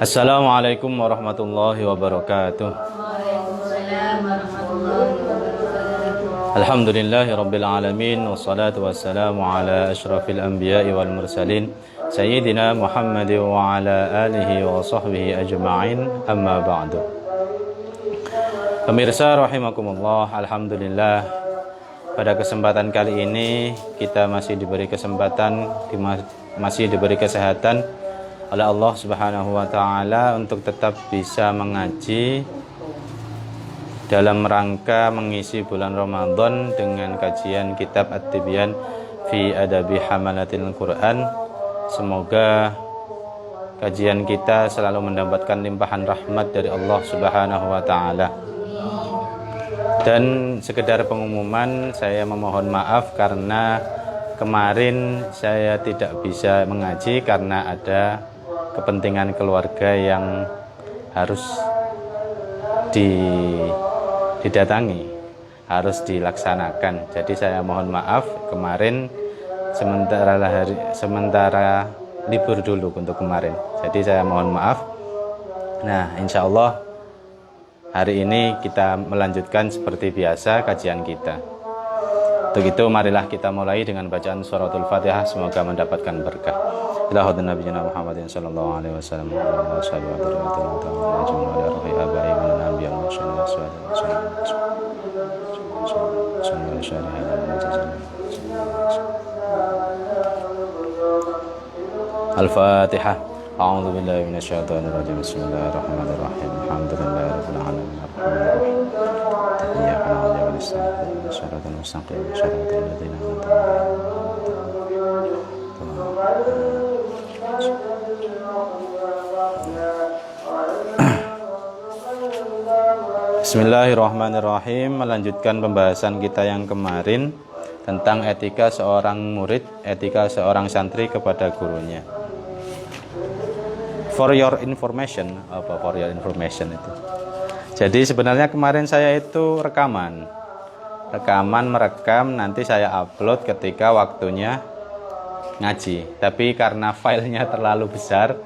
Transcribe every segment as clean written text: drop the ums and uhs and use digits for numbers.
Assalamualaikum warahmatullahi wabarakatuh. Alhamdulillahirabbil alamin wassalatu wassalamu ala asyrafil anbiya'i wal mursalin sayyidina Muhammad wa ala alihi wa sahbihi ajma'in, amma ba'du. Pemirsa rahimakumullah, alhamdulillah pada kesempatan kali ini kita masih diberi kesempatan, masih diberi kesehatan oleh Allah Subhanahu wa taala untuk tetap bisa mengaji dalam rangka mengisi bulan Ramadan dengan kajian kitab At-Tibyan fi Adabi Hamalatil Quran. Semoga kajian kita selalu mendapatkan limpahan rahmat dari Allah Subhanahu wa taala. Dan sekedar pengumuman, saya memohon maaf karena kemarin saya tidak bisa mengaji karena ada kepentingan keluarga yang harus didatangi, harus dilaksanakan. Jadi saya mohon maaf kemarin sementara libur dulu untuk kemarin. Jadi saya mohon maaf. Nah, insya Allah hari ini kita melanjutkan seperti biasa kajian kita. Untuk itu marilah kita mulai dengan bacaan suratul Fatihah, semoga mendapatkan berkah. Ila hadratin nabiyina Muhammadin sallallahu alaihi wasallam wa ala alihi wa Al-Fatihah. A'udzu billahi minasyaitonir rajim. Bismillahirrahmanirrahim. Alhamdulillahirabbil alamin. Iyyaka na'budu wa iyyaka nasta'in. Shiratal mustaqim. Shiratal ladzina an'amta 'alaihim. Bismillahirrahmanirrahim. Melanjutkan pembahasan kita yang kemarin tentang etika seorang murid, etika seorang santri kepada gurunya. For your information, apa for your information itu? Jadi sebenarnya kemarin saya itu merekam, nanti saya upload ketika waktunya ngaji. Tapi karena filenya terlalu besar,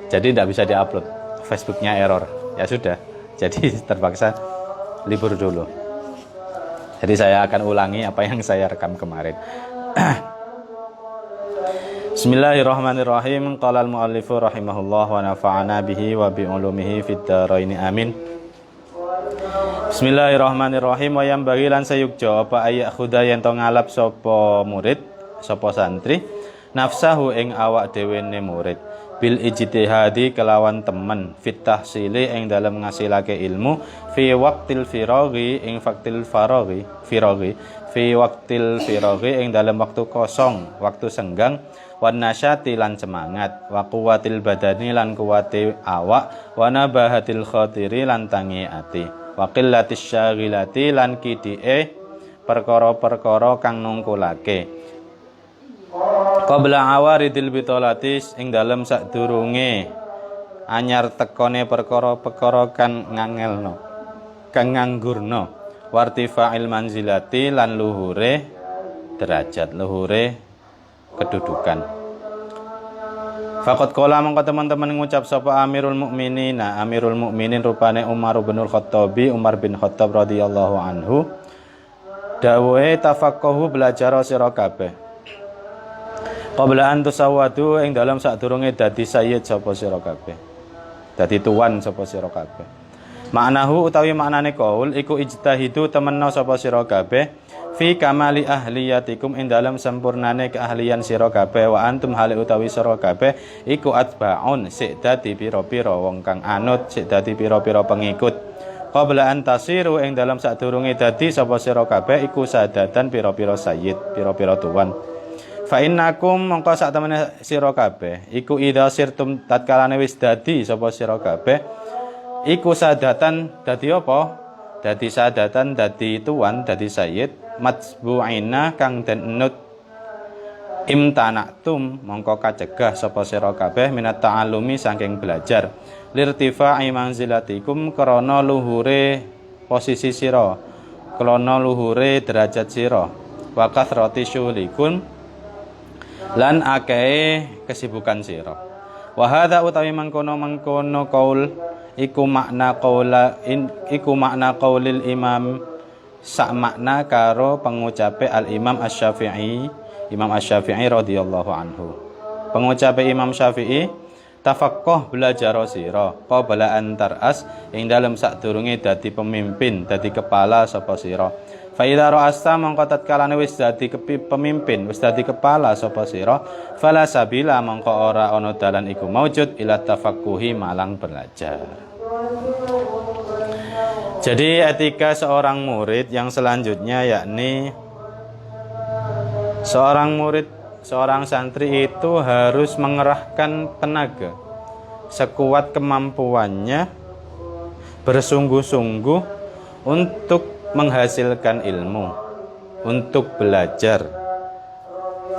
jadi tidak bisa diupload. Facebooknya error. Ya sudah. Jadi terpaksa libur dulu. Jadi saya akan ulangi apa yang saya rekam kemarin. Bismillahirrahmanirrahim. Qala al-muallifu rahimahullah wa nafa'ana bihi wa bi ulumihi fid dharain amin. Bismillahirrahmanirrahim. Wa yang bagi lan sayukja apa ayak khuda yen to ngalap sapa murid, sapa santri, nafsahu ing awak dhewe ne murid, bil ijtihadi kelawan temen, fit tahsili ing dalam ngasilake ilmu, fi waqtil firaghi ing faktil faraghi, fi waqtil firaghi ing dalam waktu kosong, waktu senggang, wan nasyati lan semangat, wa quwwatil badani lan kuwate awak, wa nabahatil khatiri lan tangi ati, wa qillatis syaghilati lan kidike perkara-perkara kang nungkulake. Qabla awaridil bitolatis ing dalem sadurunge anyar tekone perkara-perkara kan ngangelno, kang nganggurno, wartifa'il manzilati lan luhure derajat, luhure kedudukan. Faqad qala mongko teman-teman ngucap sapa Amirul Mukminin, Amirul Mukminin rupane Umar bin Khattab radhiyallahu anhu, dawuhe tafaqahu belajar sira kabeh. Qabla an tusawwadu ing dalam sadurunge dadi sayyid sapa sira kabeh. Dadi tuan sapa sira kabeh. Maknahu utawi maknane qaul iku ijtahidu temenna sapa sira kabeh fi kamali ahliyatikum ing dalam sempurnane keahlian sira kabeh, wa antum hale utawi sira kabeh iku atbaun sik dadi pira-pira wong kang anut, sik dadi pira-pira pengikut. Qabla an tasiru ing dalam sadurunge dadi sapa sira kabeh iku sadatan pira-pira sayyid, pira-pira tuan. Fa innakum mongko sak temene sira kabeh iku idza sirtum tatkalane wis dadi sapa sira kabeh iku sadatan dadi apa? Dadi sadatan, dadi tuan, dadi sayyid, matbu'ina kang den enut, imtana'tum mongko kacegah sapa sira kabeh minat ta'allumi saking belajar, lirtifa'i manzilatikum krana luhure posisi sira, krana luhure derajat sira wa kathrati syulikun lan akeh kesibukan sira. Wa hadza utawi mangkono qaul iku makna qaulil imam sak makna karo pengucape al Imam Asy-Syafi'i radhiyallahu anhu. Pengucape Imam Syafi'i, tafaqqah belajar sira qabla antar as ing dalem sadurunge dadi pemimpin, dadi kepala sapa sira. Fa idza ra'asta mongko tatkalane wis dadi pemimpin, wis dadi kepala sapa sira, fala sabila mongko ora ana dalan iku maujud ila tafaqquhi malang belajar. Jadi etika seorang murid yang selanjutnya yakni seorang santri itu harus mengerahkan tenaga sekuat kemampuannya, bersungguh-sungguh untuk menghasilkan ilmu, untuk belajar.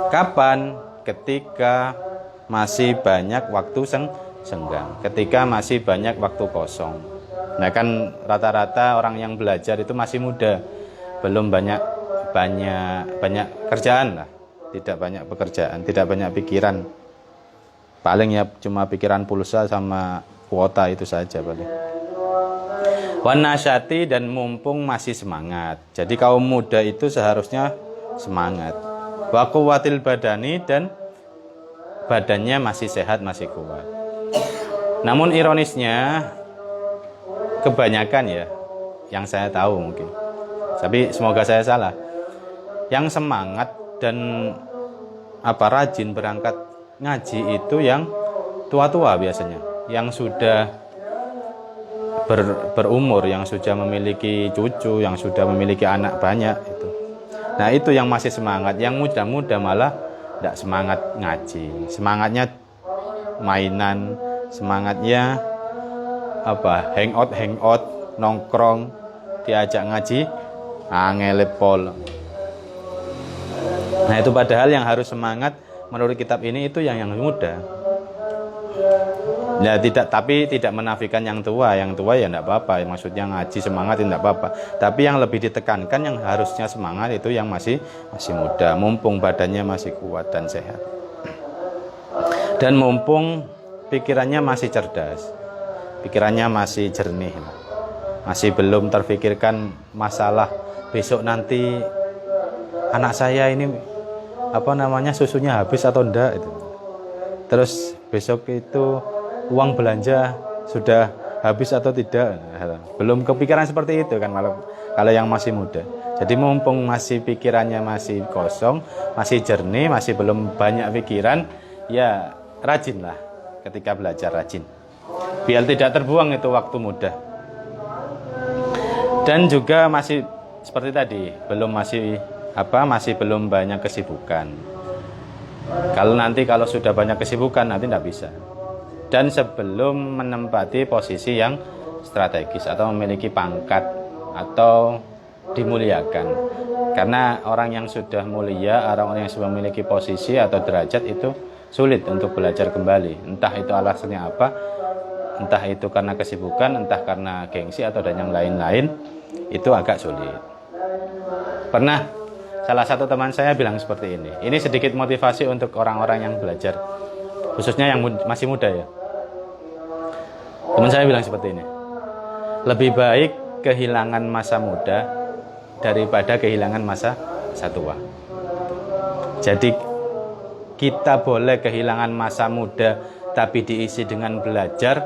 Kapan? Ketika masih banyak waktu senggang, ketika masih banyak waktu kosong. Nah kan rata-rata orang yang belajar itu masih muda, belum banyak kerjaan lah, tidak banyak pekerjaan, tidak banyak pikiran, paling ya cuma pikiran pulsa sama kuota itu saja paling. Wanasyati dan mumpung masih semangat. Jadi kaum muda itu seharusnya semangat. Wa quwwatil badani dan badannya masih sehat, masih kuat. Namun ironisnya kebanyakan ya, yang saya tahu mungkin, tapi semoga saya salah, yang semangat dan rajin berangkat ngaji itu yang tua-tua biasanya, yang sudah berumur, yang sudah memiliki cucu, yang sudah memiliki anak banyak itu. Nah itu yang masih semangat. Yang muda-muda malah tidak semangat ngaji, semangatnya mainan, semangatnya hangout, nongkrong, diajak ngaji, ngelepol. Nah itu padahal yang harus semangat menurut kitab ini itu yang muda. Ya tapi tidak menafikan yang tua ya enggak apa-apa. Maksudnya ngaji semangat tidak apa-apa. Tapi yang lebih ditekankan yang harusnya semangat itu yang masih muda, mumpung badannya masih kuat dan sehat. Dan mumpung pikirannya masih cerdas, pikirannya masih jernih, masih belum terfikirkan masalah besok nanti anak saya ini susunya habis atau enggak itu. Terus besok itu uang belanja sudah habis atau tidak, belum kepikiran seperti itu kan kalau yang masih muda. Jadi mumpung masih pikirannya masih kosong, masih jernih, masih belum banyak pikiran, ya rajinlah ketika belajar, rajin biar tidak terbuang itu waktu muda. Dan juga masih seperti tadi, masih belum banyak kesibukan. Kalau sudah banyak kesibukan nanti tidak bisa. Dan sebelum menempati posisi yang strategis atau memiliki pangkat atau dimuliakan. Karena orang yang sudah mulia, orang yang sudah memiliki posisi atau derajat itu sulit untuk belajar kembali. Entah itu alasannya apa, entah itu karena kesibukan, entah karena gengsi atau dan yang lain-lain, itu agak sulit. Pernah salah satu teman saya bilang seperti ini. Ini sedikit motivasi untuk orang-orang yang belajar, khususnya yang masih muda ya. Teman saya bilang seperti ini, lebih baik kehilangan masa muda daripada kehilangan masa tua. Jadi kita boleh kehilangan masa muda tapi diisi dengan belajar,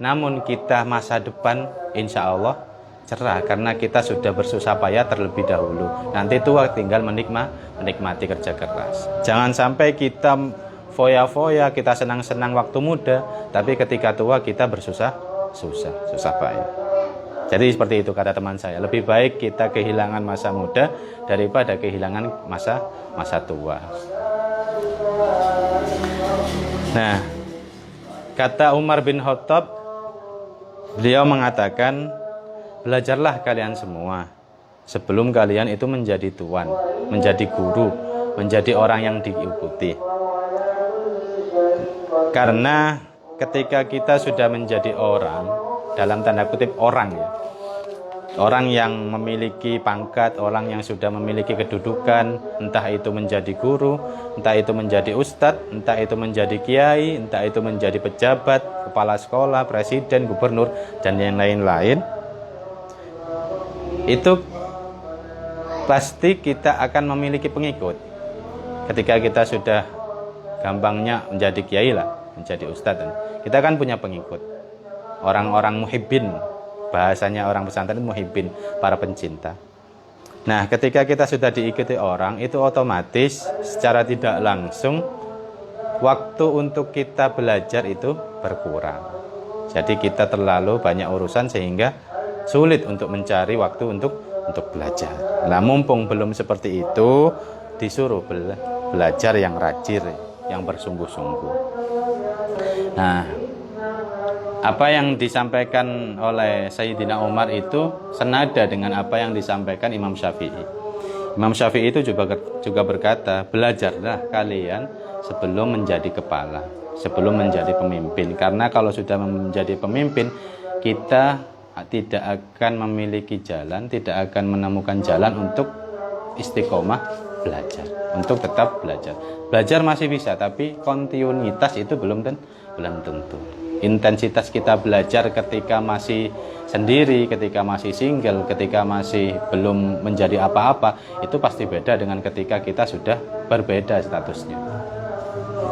namun kita masa depan insya Allah cerah karena kita sudah bersusah payah terlebih dahulu. Nanti tua tinggal menikmati kerja keras. Jangan sampai kita foya-foya, kita senang-senang waktu muda, tapi ketika tua kita susah payah. Jadi seperti itu kata teman saya, lebih baik kita kehilangan masa muda daripada kehilangan masa tua. Nah, kata Umar bin Khattab, beliau mengatakan, belajarlah kalian semua sebelum kalian itu menjadi tuan, menjadi guru, menjadi orang yang diikuti. Karena ketika kita sudah menjadi orang, dalam tanda kutip orang ya, Orang yang memiliki pangkat, orang yang sudah memiliki kedudukan, entah itu menjadi guru, entah itu menjadi ustadz, entah itu menjadi kiai, entah itu menjadi pejabat, kepala sekolah, presiden, gubernur, dan yang lain-lain, itu pasti kita akan memiliki pengikut. Ketika kita sudah gampangnya menjadi kiai lah, menjadi ustadz, kita kan punya pengikut. Orang-orang muhibbin, bahasanya orang pesantren muhibbin, para pencinta. Nah, ketika kita sudah diikuti orang, itu otomatis secara tidak langsung waktu untuk kita belajar itu berkurang. Jadi kita terlalu banyak urusan sehingga sulit untuk mencari waktu untuk belajar. Nah, mumpung belum seperti itu, disuruh belajar yang rajin, yang bersungguh-sungguh. Nah, apa yang disampaikan oleh Sayyidina Umar itu senada dengan apa yang disampaikan Imam Syafi'i. Imam Syafi'i itu juga berkata, belajarlah kalian sebelum menjadi kepala, sebelum menjadi pemimpin. Karena kalau sudah menjadi pemimpin, kita tidak akan memiliki jalan, tidak akan menemukan jalan untuk istiqomah belajar, untuk tetap belajar. Belajar masih bisa, tapi kontinuitas itu belum tentu. Intensitas kita belajar ketika masih sendiri, ketika masih single, ketika masih belum menjadi apa-apa, itu pasti beda dengan ketika kita sudah berbeda statusnya.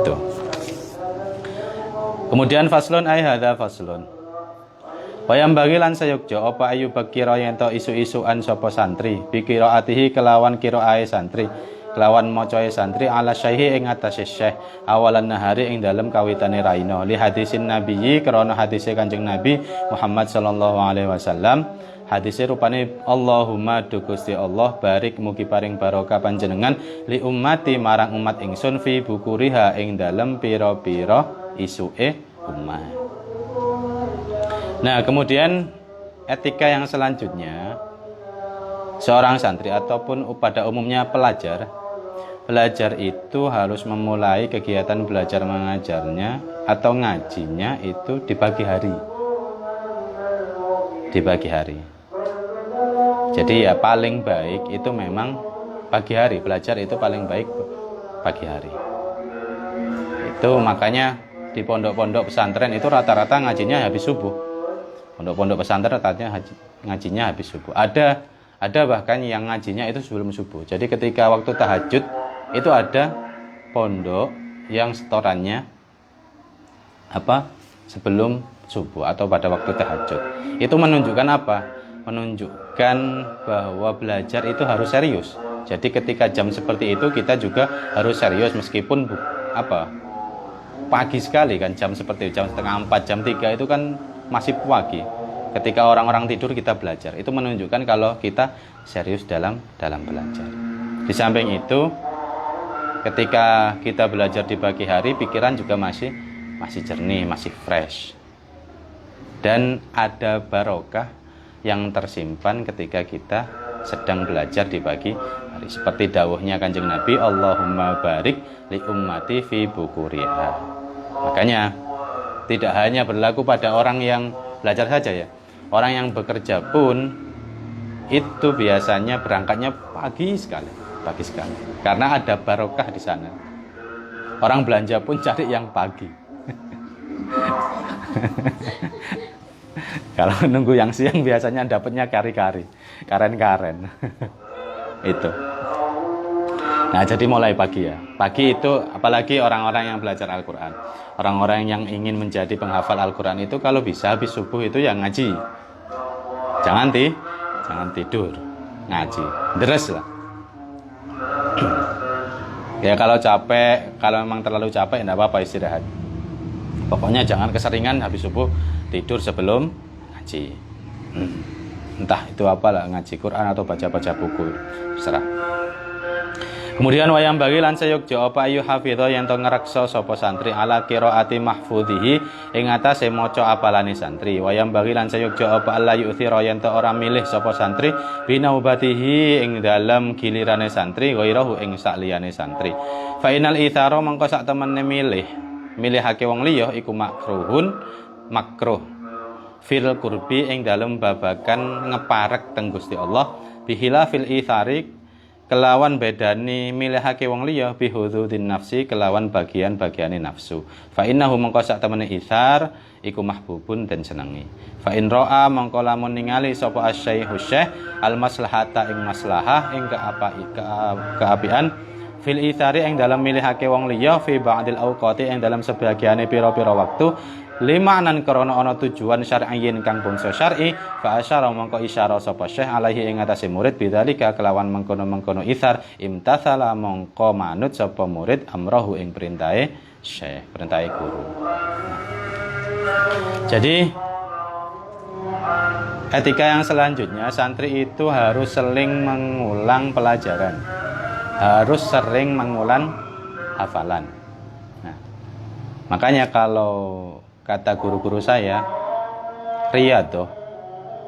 Itu. Kemudian faslun ay hadza faslun. Wayam bagi lan sayukja apa ayu bakira yen to isu-isuan sapa santri bi qiraatihi kelawan qiraae santri kelawan macae santri ala syaihi ing atase syekh awalan nahari ing dalem kawitane raina li hadisin nabiyyi krana hadise Kanjeng Nabi Muhammad sallallahu alaihi wasallam. Hadise rupane Allahumma du Gusti Allah barik mugi paring barokah panjenengan li ummati marang umat ingsun fi bukuriha ing dalem pira-pira isuke umat. Nah, kemudian etika yang selanjutnya, seorang santri ataupun pada umumnya pelajar itu harus memulai kegiatan belajar mengajarnya atau ngajinya itu di pagi hari. Di pagi hari. Jadi ya paling baik itu memang pagi hari, belajar itu paling baik pagi hari. Itu makanya di pondok-pondok pesantren itu rata-rata ngajinya habis subuh. Pondok-pondok pesantren rata-rata ngajinya habis subuh. Ada bahkan yang ngajinya itu sebelum subuh. Jadi ketika waktu tahajud itu ada pondok yang setorannya sebelum subuh atau pada waktu tahajud. Itu menunjukkan apa? Menunjukkan bahwa belajar itu harus serius. Jadi ketika jam seperti itu kita juga harus serius meskipun pagi sekali kan, jam seperti jam 3:30, jam 3 itu kan masih pagi. Ketika orang-orang tidur kita belajar. Itu menunjukkan kalau kita serius dalam belajar. Di samping itu, ketika kita belajar di pagi hari, pikiran juga masih jernih, masih fresh. Dan ada barokah yang tersimpan ketika kita sedang belajar di pagi hari. Seperti dawuhnya Kanjeng Nabi, Allahumma barik li ummati fi bukuriha. Makanya tidak hanya berlaku pada orang yang belajar saja ya. Orang yang bekerja pun itu biasanya berangkatnya pagi sekali. Karena ada barokah di sana. Orang belanja pun cari yang pagi. Kalau nunggu yang siang biasanya dapatnya kari-kari, karen-karen. Itu. Nah, jadi mulai pagi ya. Pagi itu apalagi orang-orang yang belajar Al-Qur'an. Orang-orang yang ingin menjadi penghafal Al-Qur'an itu kalau bisa habis subuh itu yang ngaji. Jangan tidur, ngaji. Deres lah. Ya kalau memang terlalu capek enggak apa-apa istirahat. Pokoknya jangan keseringan habis subuh tidur sebelum ngaji. Entah itu apalah, ngaji Quran atau baca-baca buku, terserah. Kemudian wayang bagi lan sayukja apa ayu hafidho yang to ngreksa sapa santri ala qiraati mahfudhihi ing atase maca apalane santri. Wayang bagi lan sayukja apa alla yu'thira yang to ora milih sapa santri binaubatihi ing dalam gilirane santri ghairahu ing sakliyane santri. Fa inal itsara mangko sak temene milihake wong liya iku makruh. fil qurbi ing dalem babakan ngeparek teng Gusti Allah bihila fil ithari kelawan bedani milihake wong liya bihududin nafsi kelawan bagian-bagiane nafsu fa innahu mongko sak temene ithar iku mahbubun den senengi fa in ra'a mongko lamun ningali sapa asy-syaihu syekh al maslahata ing maslahah ing keapian fil ithari ing dalam milihake wong liya fi ba'dil awqati ing dalam sebagiane pira-pira waktu limanan krana ana tujuan syar'iyyin kang bangsa syar'i fa asyara mongko isyara sapa syekh alaihi ing atase murid bidzalika kelawan mengkono-mengkono itsar imtathala mongko manut sapa murid amrahu ing perintahe syekh perintahe guru. Jadi etika yang selanjutnya santri itu harus sering mengulang pelajaran, harus sering mengulang hafalan. Nah, makanya kalau kata guru-guru saya, riyadhah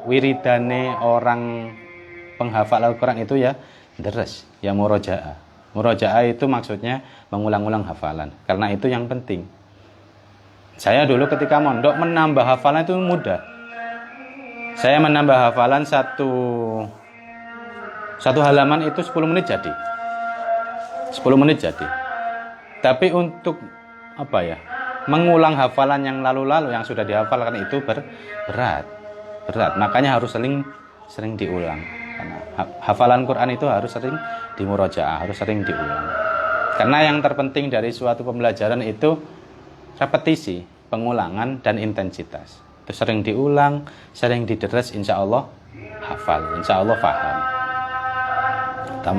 wiridane orang penghafal Al-Quran itu ya deres, ya murojaah. Murojaah itu maksudnya mengulang-ulang hafalan, karena itu yang penting. Saya dulu ketika mondok menambah hafalan itu mudah. Saya menambah hafalan satu halaman itu 10 menit jadi. 10 menit jadi. Tapi untuk apa ya? Mengulang hafalan yang lalu-lalu yang sudah dihafalkan itu berat. Makanya harus sering diulang. Karena hafalan Quran itu harus sering dimurojaah, harus sering diulang. Karena yang terpenting dari suatu pembelajaran itu repetisi, pengulangan dan intensitas. Itu sering diulang, sering dideres, insya Allah hafal, insya Allah paham.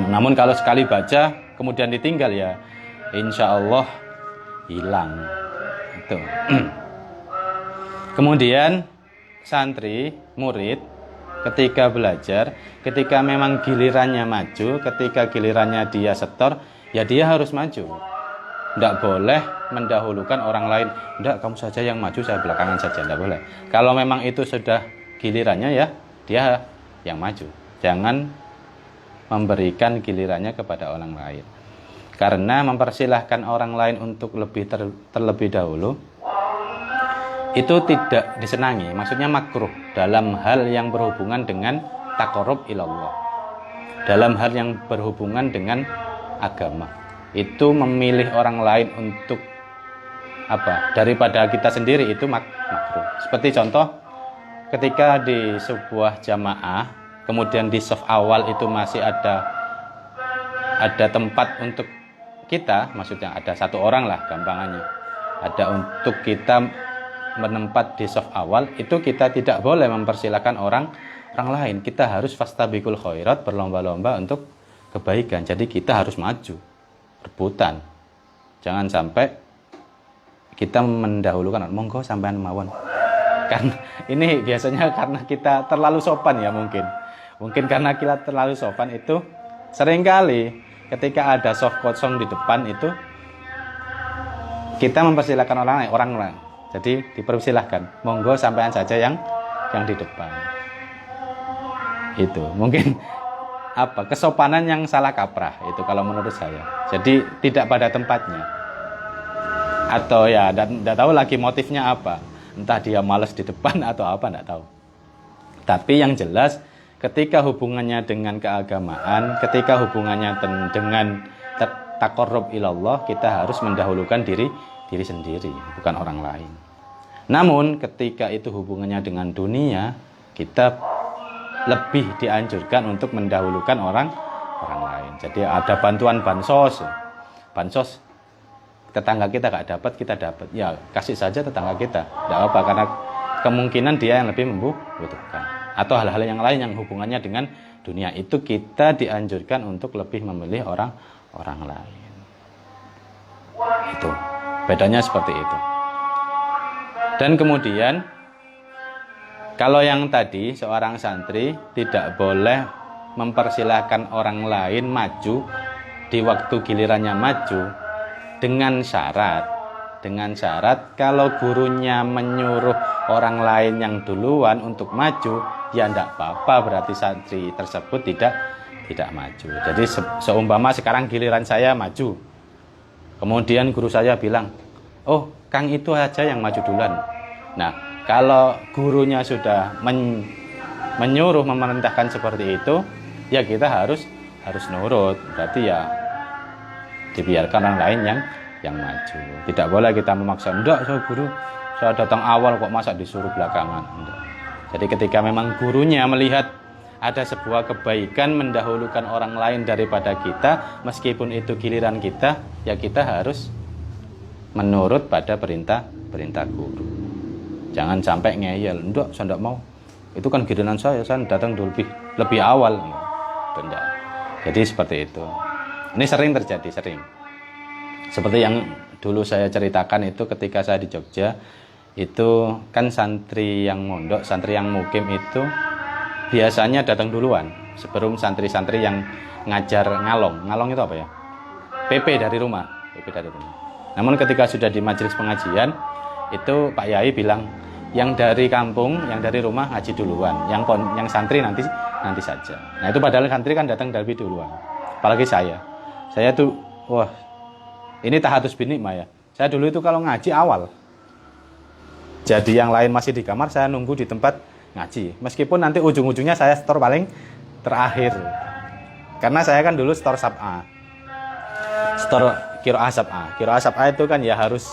Namun kalau sekali baca kemudian ditinggal ya insya Allah hilang. Itu. Kemudian santri, murid ketika belajar, ketika memang gilirannya maju, ketika gilirannya dia setor, ya dia harus maju. Tidak boleh mendahulukan orang lain. Tidak, kamu saja yang maju, saya belakangan saja. Tidak boleh. Kalau memang itu sudah gilirannya ya dia yang maju. Jangan memberikan gilirannya kepada orang lain. Karena mempersilahkan orang lain untuk terlebih dahulu itu tidak disenangi, maksudnya makruh dalam hal yang berhubungan dengan taqarrub ilallah, dalam hal yang berhubungan dengan agama. Itu memilih orang lain untuk apa daripada kita sendiri itu makruh. Seperti contoh ketika di sebuah jamaah kemudian di saf awal itu masih ada tempat untuk kita, maksudnya ada satu orang lah gampangannya, ada untuk kita menempat di saf awal, itu kita tidak boleh mempersilahkan orang lain. Kita harus fastabiqul khairat, berlomba-lomba untuk kebaikan. Jadi kita harus maju, rebutan. Jangan sampai kita mendahulukan, monggo sampean mawon. Kan ini biasanya karena kita terlalu sopan ya mungkin karena kita terlalu sopan itu seringkali ketika ada soft kosong di depan itu kita mempersilahkan orang lain. Jadi dipersilahkan, monggo sampean saja yang di depan. Itu mungkin apa kesopanan yang salah kaprah itu kalau menurut saya. Jadi tidak pada tempatnya. Atau ya tidak tahu lagi motifnya apa. Entah dia malas di depan atau apa, tidak tahu. Tapi yang jelas ketika hubungannya dengan keagamaan, ketika hubungannya dengan taqarrub ilallah, kita harus mendahulukan diri sendiri, bukan orang lain. Namun ketika itu hubungannya dengan dunia, kita lebih dianjurkan untuk mendahulukan orang lain. Jadi ada bantuan bansos tetangga kita gak dapat, kita dapat, ya kasih saja tetangga kita, tidak apa, karena kemungkinan dia yang lebih membutuhkan. Atau hal-hal yang lain yang hubungannya dengan dunia, itu kita dianjurkan untuk lebih memilih orang lain. Itu bedanya seperti itu. Dan kemudian kalau yang tadi seorang santri tidak boleh mempersilahkan orang lain maju di waktu gilirannya maju dengan syarat kalau gurunya menyuruh orang lain yang duluan untuk maju, ya tidak apa-apa, berarti santri tersebut tidak maju. Jadi seumpama sekarang giliran saya maju, kemudian guru saya bilang, oh Kang itu aja yang maju duluan. Nah Kalau gurunya sudah menyuruh, memerintahkan seperti itu, ya kita harus nurut. Berarti ya dibiarkan orang lain yang maju. Tidak boleh kita memaksa. Enggak, saya guru, saya datang awal kok masa disuruh belakangan. Enggak. Jadi ketika memang gurunya melihat ada sebuah kebaikan mendahulukan orang lain daripada kita, meskipun itu giliran kita, ya kita harus menurut pada perintah guru. Jangan sampai ngeyel, enggak, saya enggak mau. Itu kan giliran saya datang dulu lebih awal. Enggak. Jadi seperti itu. Ini sering terjadi, sering. Seperti yang dulu saya ceritakan itu ketika saya di Jogja, itu kan santri yang mondok, santri yang mukim itu biasanya datang duluan sebelum santri-santri yang ngajar ngalong. Ngalong itu apa ya? PP dari rumah. Namun ketika sudah di majelis pengajian, itu Pak Yai bilang, yang dari kampung, yang dari rumah ngaji duluan, yang santri nanti saja. Nah itu padahal santri kan datang lebih duluan. Apalagi saya tuh, wah, ini tahatus bin nikmah ya. Saya dulu itu kalau ngaji awal. Jadi yang lain masih di kamar, saya nunggu di tempat ngaji, meskipun nanti ujung-ujungnya saya store paling terakhir, karena saya kan dulu store sab'a, store qiraah sab'a itu kan ya harus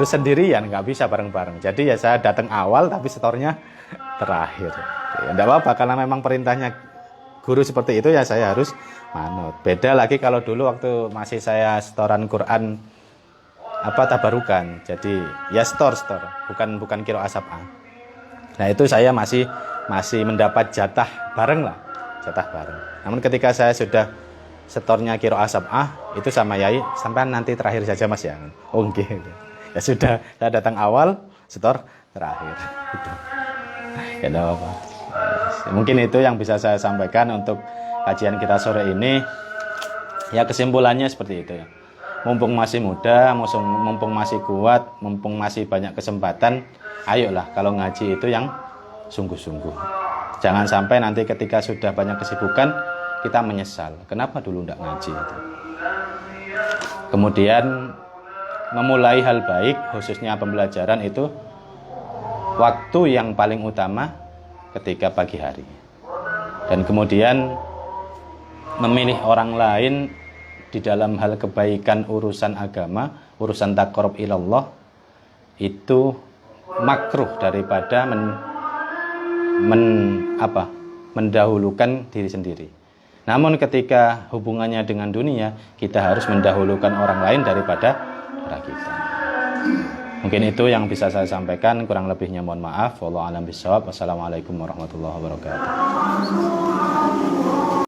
sendirian, nggak bisa bareng-bareng. Jadi ya saya datang awal tapi store-nya terakhir. Ya, enggak apa-apa, karena memang perintahnya guru seperti itu ya saya harus manut. Beda lagi kalau dulu waktu masih saya setoran Quran tabarukan, jadi ya store bukan qiraah sab'a. Nah itu saya masih mendapat jatah bareng. Namun ketika saya sudah setornya qiraah sab'ah, itu sama Yai, sampai nanti terakhir saja Mas ya. Oh nggih. Ya sudah, saya datang awal, setor terakhir. Gitu. Ya enggak apa-apa. Mungkin itu yang bisa saya sampaikan untuk kajian kita sore ini. Ya kesimpulannya seperti itu ya. Mumpung masih muda, mumpung masih kuat, mumpung masih banyak kesempatan, ayolah kalau ngaji itu yang sungguh-sungguh. Jangan sampai nanti ketika sudah banyak kesibukan kita menyesal, kenapa dulu tidak ngaji itu. Kemudian memulai hal baik, khususnya pembelajaran itu waktu yang paling utama ketika pagi hari. Dan kemudian memilih orang lain di dalam hal kebaikan urusan agama, urusan taqarrub ilallah, itu makruh daripada mendahulukan diri sendiri. Namun ketika hubungannya dengan dunia, kita harus mendahulukan orang lain daripada kita. Mungkin itu yang bisa saya sampaikan, kurang lebihnya mohon maaf. Wallahu a'lam bishawab. Wassalamualaikum warahmatullahi wabarakatuh.